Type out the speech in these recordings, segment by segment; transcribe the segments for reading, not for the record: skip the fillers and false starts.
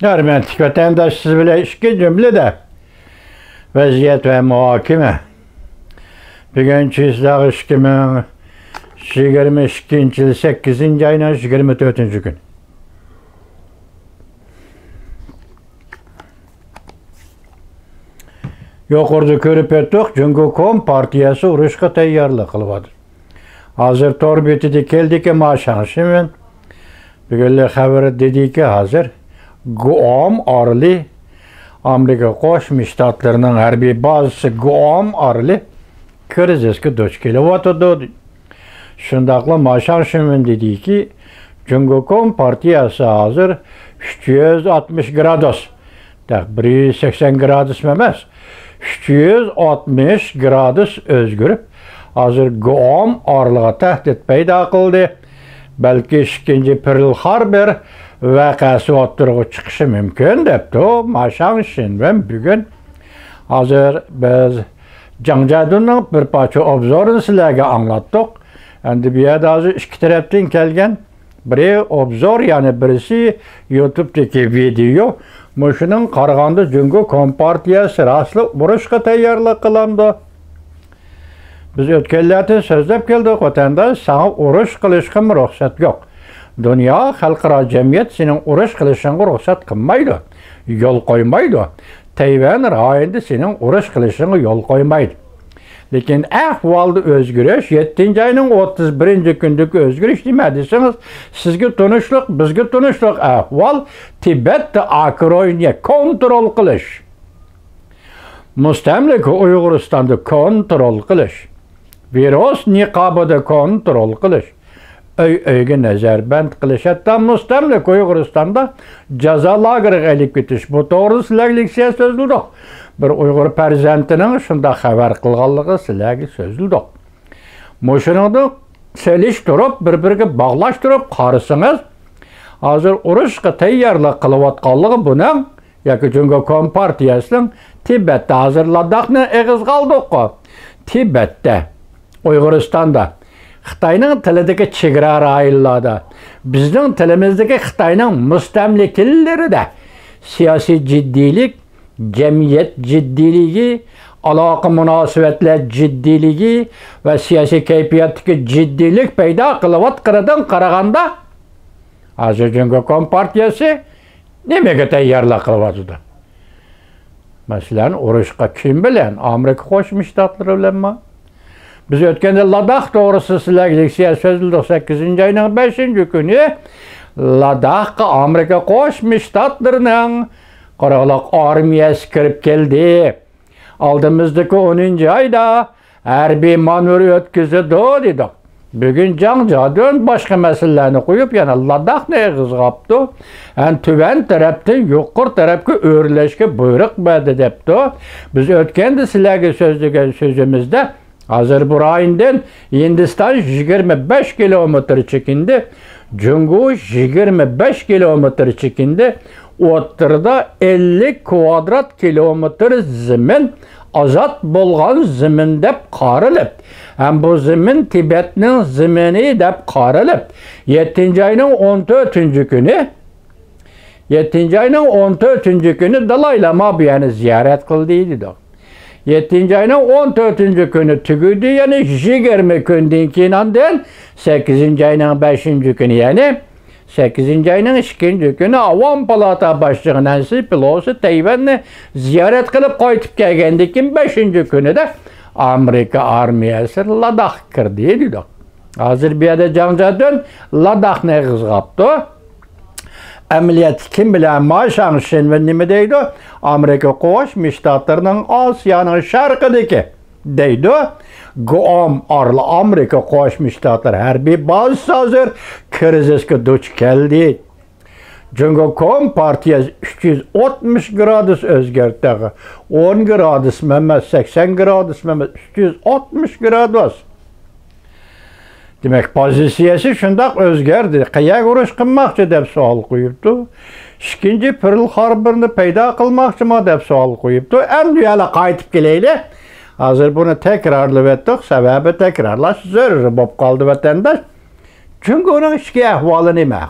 Hörmetlik vatandaş, siz bile iki cümlede vaziyet ve muhakeme. Bugün sizler 2022 yıl 8. ayının 24. gün. Yukarıda görüp ettik, Cumhurkom Partiyası uğraşqa tayyorlik qılıbıdır. Hazır tor betide keldi ki maşanışımın. Bugünle haberi dedi ki hazır Guam arlı Amerika Qo'shma Shtatlarının harbiy bazası Guam arlı krizisga duch kelyapti. Shundaqla maşanışımın dedi ki Cumhurkom Partiyası hazır 360 gradus. 180 gradus emas. 360 gradus özgürüp hazır Guam arlığa tehdit payda qildi. Belki ikinci Pearl Harbor vakası o'ttirg'i chiqishi mumkin debdi. Maşanışın ben bugün hazır biz Jangjadunning bir parça obzorini sizlarga anglatdik. Endi bu yerda hozir ikki tarafdan kelgan biri obzor, yani birisi YouTube'dagi video. Muşunun qaraganda Cumhurkom Partiyasi rasli urushga tayyorlik qilamdi. Biz o'tganlarda so'zlab keldik, vatandaş, sana urush qilishga ruxsat yo'q. Dunyo xalqaro jamiyat sening urush qilishingga ruxsat qilmaydi, yo'l qo'ymaydi. Tayvan rayonida sening urush qilishingga yo'l qo'ymaydi. Lekin ahvolda o'zgarish 7-ayning 31-kundagi o'zgarish nima desangiz, sizga tunishlik, bizga tunishlik ahvol Tibetda Akroyni kontrol qilish. Mustamlika Uyg'uristonda kontrol qilish. Virus niqobida kontrol qilish. Uyga nazarband qilish. Hatto mustamlika Uyg'uristonda jazo lageriga olib ketish. Bu to'g'ri sizlarga so'zildi. Bir Uyg'ur farzandining shunda xabar qilganligi sizlarga so'zildi. Mo'shuningda selishtirib, bir-biriga bog'lashtirib qarasangiz, hozir urushga tayyorlik qilayotganligi buning yoki Cumhurkom Partiyasining Tibetda hozir Ladakni eg'iz qoldiq. Tibetda, Uyg'uristonda, Xitoyning tilidagi chegara rayonlarda, bizning tilimizdagi Xitoyning mustamlikalarida siyosiy jiddiylik, jamiyat jiddiligi, aloqa munosabatlar jiddiligi va siyosiy kayfiyatdagi jiddilik paydo qilayotganidan qaraganda hozir Cumhurkom Partiyasi nimaga tayyorlik qilyapti? Masalan, urushqa kim bilan? Amerika Qo'shma Shtatlari bilanmi? Biz o'tganda Ladak to'g'risida sizlarga so'zildi 8-ayning 5-kuni. Ladakqa Amerika Qo'shma Shtatlarining Qirollik armiyasi kirib keldi. Oldimizdagi 10-oyda harbiy manevr o'tkazdi dedik. Bugün Jangjadun boshqa masalalarni qo'yib, yana Ladakni eg'izg'apti. Tuvan tarafdan yuqori tarafga o'rlashga buyruq berdi debdi. Biz o'tganda sizlarga so'zlagan so'zimizda hozir bu rayondan Hindiston 25 kilometr chekindi, Jungu 25 kilometr chekindi. O'ttirda 50 kvadrat kilometr zamin azat bo'lgan zamin deb qarilib, ham bu zamin Tibetning zamini deb qarilib, 7-ayning 14-kuni 7-ayning 14-kuni Dalay Lama bu yani ziyorat qildi dedi. 7-ayning 14-kuni tugudi, yani 20 kundan keyin 8-ayning 5-kuni, yani 8-ayning 2-kuni Avam Palata boshlig'i Nancy Pelosi Tayvanni ziyorat qilib qaytib kelgandan keyin 5-kunida Amerika armiyasi Ladak kirdi dedi. Hozir bu yerda Jangjadun Ladakni eg'izg'apti. Amaliyot kim bilan maşanışın ve nima deydi? Amerika Qo'shma Shtatlarining Osiyoning sharqidagi deydi. Guam arlı Amerika Qo'shma Shtatlari harbiy bazasi hozir krizisga duch keldi. Cumhurkom Partiyasi 360 gradus o'zgardi. 10 gradus emas, 80 gradus emas, 360 gradus. Demek pozisiyasi shundoq o'zgardi. Qayerga urush qilmoqchi deb savol qo'yibdi. Ikkinchi Pearl Harborni paydo qilmoqchimi deb savol qo'yibdi. Endi yana qaytib kelaylik. Hozir buni takrorlab o'tdik, sababi takrorlash zarur bo'lib qoldi vatandaş. Chunki uning ichki ahvoli nima?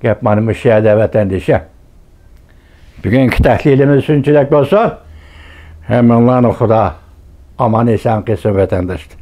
Gep mana bu şehirde vatandaşı. Bugünkü tahlilimiz şunchalik bo'lsa, hammalarni Xudo aman esan qilsin vatandoshlar.